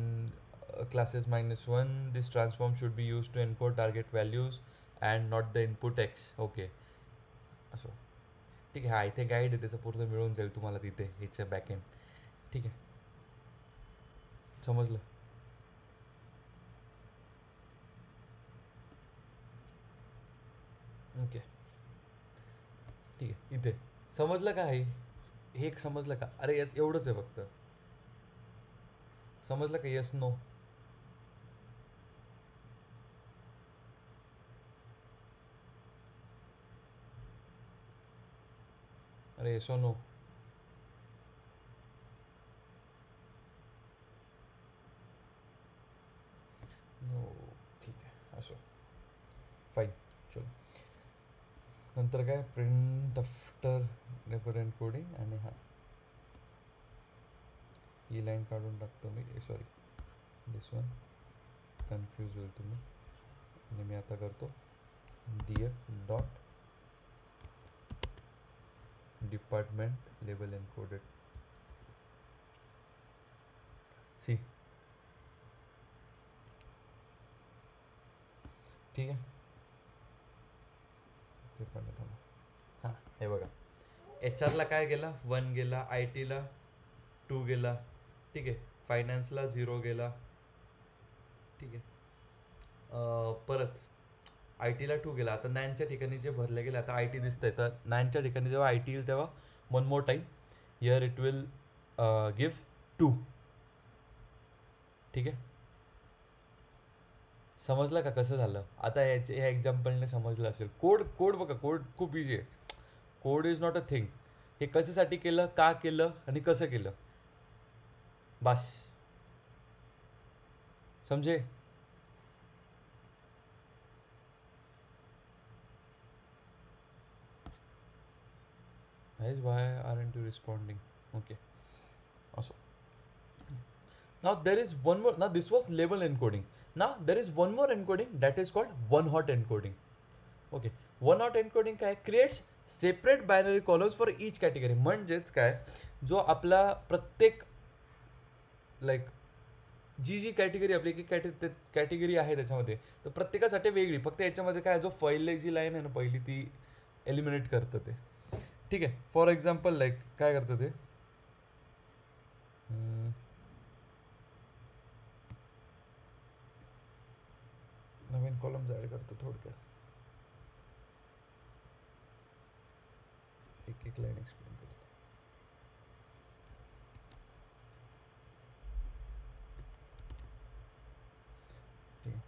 classes -1. This transform should be used to encode target values and not the input x. Okay, असो. ठीक आहे. हा इथे guide आहे, त्याचं पूर्ण मिळून जाईल तुम्हाला तिथे ह्याचं बॅकएंड. ठीक आहे, समजलं. ओके, ठीक आहे. इथे समजलं का? हे एक समजलं का? अरे यस, एवढंच आहे फक्त. समजलं का? Yes no? अरे येस नो? नो, ठीक आहे, असो, फाईन. चलो, नंतर काय? Print after neighbour encoding. आणि हां, ही लाईन काढून टाकतो मी. सॉरी, दिस वन, कन्फ्यूज होईल तुम्ही. आणि मी आता करतो df dot department label encoded. See, ठीक आहे. ते पण थांबा. हां, हे बघा, HR ला काय गेला? 1 गेला, IT ला 2 गेला, ठीक आहे, फायनान्सला 0 गेला, ठीक आहे. परत IT ला 2 गेला. आता 9च्या ठिकाणी जे भरले गेले, आता IT दिसतं आहे, तर 9च्या ठिकाणी जेव्हा IT येईल तेव्हा 1 more time here it will give 2. ठीक आहे, समजलं का कसं झालं? आता ह्या एक्झाम्पलने समजलं असेल. कोड बघा, कोड खूप इझी आहे. Code is not a thing. हे कशासाठी केलं, का केलं आणि कसं केलं, बस समजे. Why aren't you responding? Okay, also now there is one more. Now this was label encoding. Now there is one more encoding that is called one hot encoding. Okay, one hot encoding काय? Creates separate binary columns for each category. म्हणजेच काय, जो आपला प्रत्येक like जी category आपली की category आहे त्याच्यामध्ये, तर प्रत्येकासाठी वेगळी. फक्त याच्यामध्ये काय, जो पहिली जी लाईन आहे ना, पहिली ती एलिमिनेट करतं ते. ठीक आहे. फॉर एक्झाम्पल लाईक काय करतं ते, नवीन कॉलम्स ॲड करतो थोडक्यात. एक लाईन एक्सप्लेन करतो. ठीक आहे.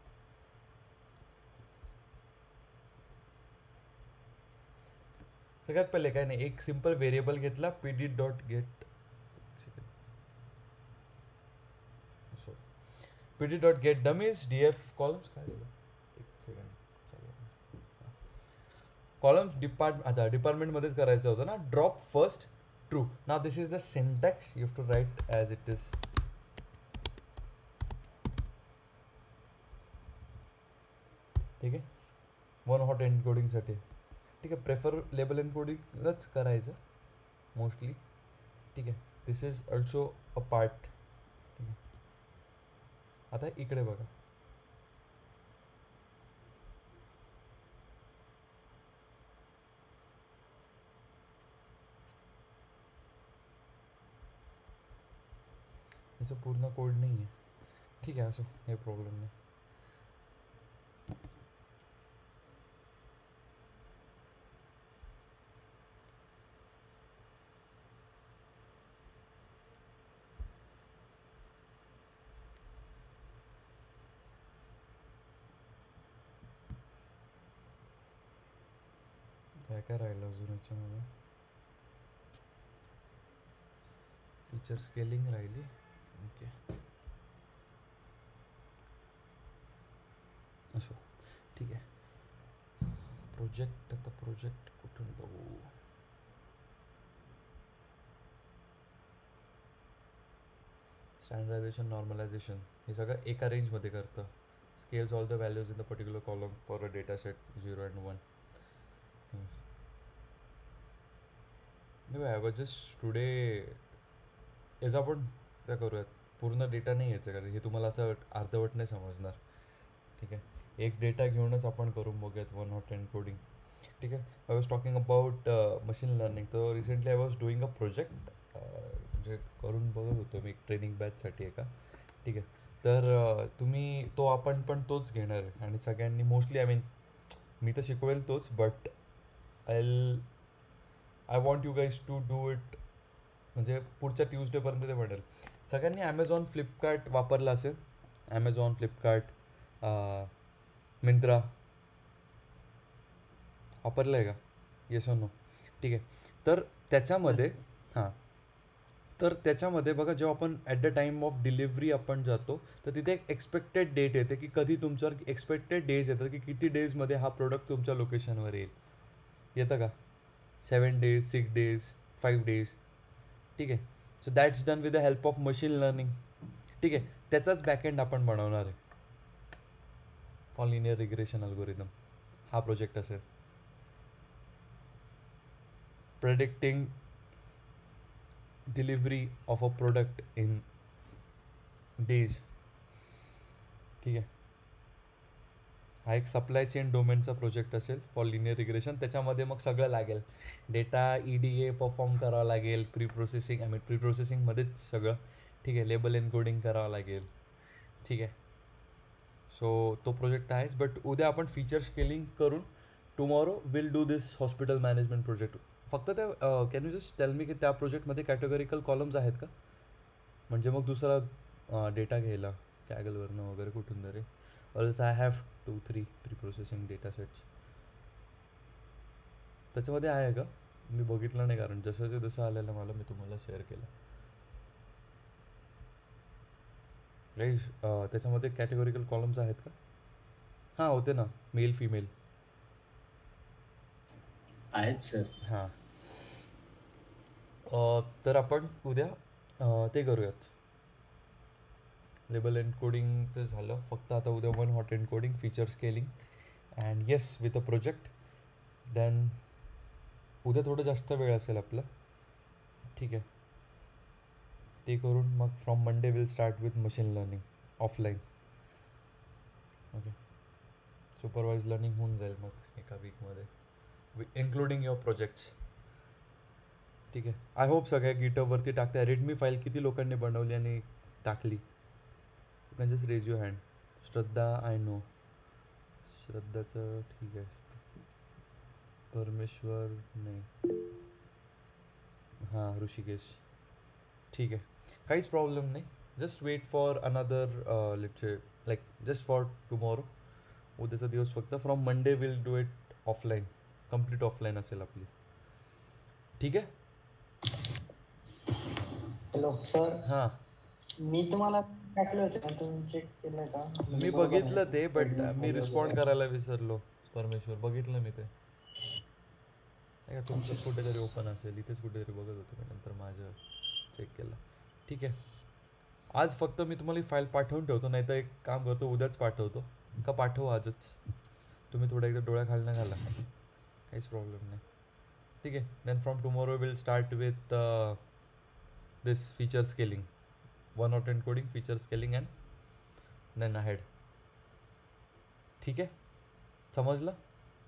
सगळ्यात पहिले काय नाही, एक सिम्पल व्हेरिएबल घेतला, pd dot get, pd dot get dummies df columns. काय दिलं? एक सेकंड, कॉलम्स डिपार्टमेंटमध्येच करायचं होतं ना. Drop first true. नाव this is the syntax, you have to write as it is. ठीक आहे, वन हॉट एन्कोडिंगसाठी. ठीक आहे, प्रेफर लेबल एन्कोडिंगच करायचं मोस्टली. ठीक आहे, दिस इज ऑल्सो अ पार्ट. ठीक आहे, आता इकडे बघा, याचं पूर्ण कोड नाही आहे. ठीक आहे, असो, काही प्रॉब्लेम नाही. काय राहिलं अजून याच्यामध्ये? फीचर स्केलिंग राहिली. ओके, ठीक आहे. प्रोजेक्ट, आता प्रोजेक्ट कुठून बघू. स्टँडर्डायझेशन, नॉर्मलायझेशन हे सगळं एका रेंजमध्ये करतं. Scales all the values in the particular column for a data set 0 and 1. I was just today याचा आपण काय करूयात, पूर्ण डेटा नाही यायचं कारण हे तुम्हाला असं अर्धवट नाही समजणार. ठीक आहे, एक डेटा घेऊनच आपण करून बघूयात 1 hot एन्कोडिंग. ठीक आहे. I was talking about machine learning. तर recently I was doing a project, म्हणजे करून बघत होतो मी ट्रेनिंग बॅचसाठी एका. ठीक आहे. तर तुम्ही तो आपण पण तोच घेणार आहे आणि सगळ्यांनी मोस्टली आय मीन मी तर शिकवेल तोच, but I want you guys to do it, म्हणजे पुढच्या ट्यूजडेपर्यंत ते म्हणेल. सगळ्यांनी ॲमेझॉन, फ्लिपकार्ट वापरला असेल. ॲमेझॉन, फ्लिपकार्ट, मिंत्रा वापरलं आहे का? येस और नो? ठीक आहे. तर त्याच्यामध्ये तर त्याच्यामध्ये बघा, जेव्हा आपण at the time of delivery आपण जातो तर तिथे एक एक्सपेक्टेड डेट येते की कधी तुमच्यावर एक्सपेक्टेड डेज येतात की किती डेजमध्ये हा प्रोडक्ट तुमच्या लोकेशनवर येईल. येतं का? 7 days, 6 days, 5 days. ठीक आहे. So that's done with the help of machine learning. ठीक आहे. त्याचाच बॅकएंड आपण बनवणार आहे फॉर लिनियर रिग्रेशन अल्गोरिदम. हा प्रोजेक्ट असेल. Predicting delivery of a product in days. ठीक आहे. हा एक सप्लाय चेन डोमेनचा प्रोजेक्ट असेल फॉर लिनियर रिग्रेशन. त्याच्यामध्ये मग सगळं लागेल. डेटा EDA परफॉर्म करावं लागेल, प्री प्रोसेसिंग, आय मीन प्री प्रोसेसिंगमध्येच सगळं. ठीक आहे. लेबल एन्कोडिंग करावं लागेल. ठीक आहे. सो तो प्रोजेक्ट आहेच. बट उद्या आपण फीचर स्केलिंग करून tomorrow will do this hospital management project. फक्त त्या can you just tell me की त्या प्रोजेक्टमध्ये कॅटेगोरिकल कॉलम्स आहेत का? म्हणजे मग दुसरा डेटा घ्यायला कॅगलवरनं वगैरे कुठून तरी. Also I have 2-3 preprocessing data sets. त्याच्यामध्ये आहे का? मी बघितलं नाही कारण जसं आलेलं मला मी तुम्हाला शेअर केलं. राईट. त्याच्यामध्ये कॅटेगोरिकल कॉलम्स आहेत का? हां, होते ना, मेल फिमेल आहेत सर. हां. तर आपण उद्या ते करूयात. लेबल एन्कोडिंग तर झालं. फक्त आता उद्या 1 hot encoding, feature scaling and yes with a project. Then उद्या थोडं जास्त वेळ असेल आपला. ठीक आहे. ते करून मग from Monday will start with machine learning offline. Okay. Supervise learning होऊन जाईल मग एका वीकमध्ये इन्क्लुडिंग युअर प्रोजेक्ट्स. ठीक आहे. आय होप सगळ्या गिटअपवरती टाकताय. रेडमी फाईल किती लोकांनी बनवली आणि टाकली? You can just raise your hand. Shraddha, I know श्रद्धाचं ठीक आहे. परमेश्वर नाही. हां, ऋषिकेश. ठीक आहे. काहीच प्रॉब्लेम नाही. Just wait for another let's like just for tomorrow. उद्याचा दिवस फक्त. From Monday will do it offline. Complete offline असेल आपली. ठीक आहे. हॅलो सर, हां, मी तुम्हाला टाकले होते ना, तुम्ही चेक केलं का? मी बघितलं ते, बट मी रिस्पॉन्ड करायला विसरलो. परमेश्वर, बघितलं मी ते. नाही का, तुमचंच कुठेतरी ओपन असेल. इथेच कुठेतरी बघत होतो मी, नंतर माझं चेक केलं. ठीक आहे. आज फक्त मी तुम्हाला ही फाईल पाठवून ठेवतो, नाही तर एक काम करतो, उद्याच पाठवतो का पाठवू आजच. तुम्ही थोडं एकदा डोळ्या खालनं घाला, काहीच प्रॉब्लेम नाही. ठीक आहे. Then from tomorrow will start with this feature scaling, 1 hot encoding, feature scaling and then ahead. ठीक आहे. समजलं?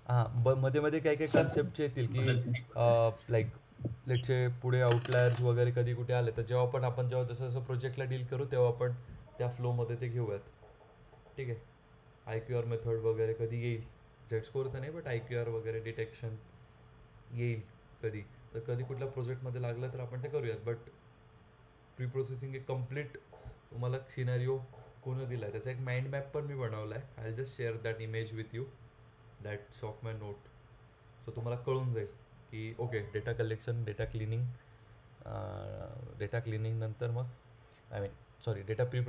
हां. मध्ये मध्ये काही काही कन्सेप्टचे येतील की लाईक लेटचे पुढे आउटलायर्स वगैरे कधी कुठे आले तर जेव्हा आपण जेव्हा जसं जसं प्रोजेक्टला डील करू तेव्हा आपण त्या फ्लोमध्ये ते घेऊयात. ठीक आहे. IQR मेथड वगैरे कधी येईल, जेट स्कोर तर नाही, बट IQR वगैरे डिटेक्शन येईल कधी, तर कधी कुठल्या प्रोजेक्टमध्ये लागलं तर आपण ते करूयात. बट प्री प्रोसेसिंग एक कम्प्लीट तुम्हाला सिनॅरिओ पूर्ण दिला आहे. त्याचा एक माइंड मॅप पण मी बनवला आहे. I just share that image with you, that's of my note. So तुम्हाला कळून जाईल की okay, data collection, data cleaning नंतर मग डेटा प्री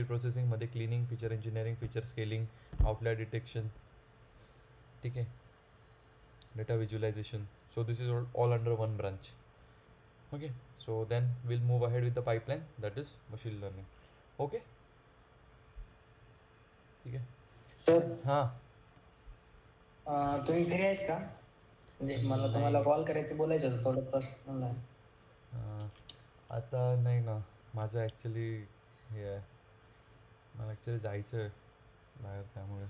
प्रोसेसिंगमध्ये cleaning, feature engineering, feature scaling, outlier detection, ठीक आहे, data visualisation. So this is all under one branch. Okay, so then will move ahead with the pipeline that is machine learning. Okay, ठीक आहे. Sir हां, तुम्ही free आहेत का? म्हणजे मला तुम्हाला कॉल करायचं बोलायचं होतं थोडं पर्सनल आहे. आता नाही ना, माझं ॲक्च्युली हे आहे, मला ॲक्च्युली जायचं आहे बाहेर, त्यामुळे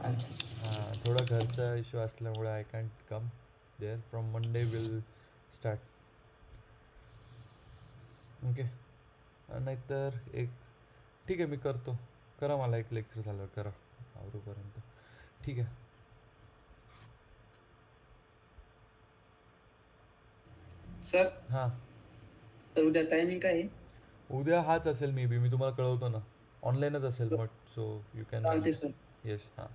अच्छा. थोडा घरचा इश्यू असल्यामुळे I can't come there. From Monday will start. Okay, नाहीतर एक ठीक आहे, मी करतो. करा मला एक लेक्चर झाल्यावर करा आवरूपर्यंत. ठीक आहे. सर हां, तर उद्या टायमिंग काय आहे? उद्या हाच असेल मे बी, मी तुम्हाला कळवतो ना. ऑनलाईनच असेल मग, सो यू कॅन. चालते सर. येस, हां.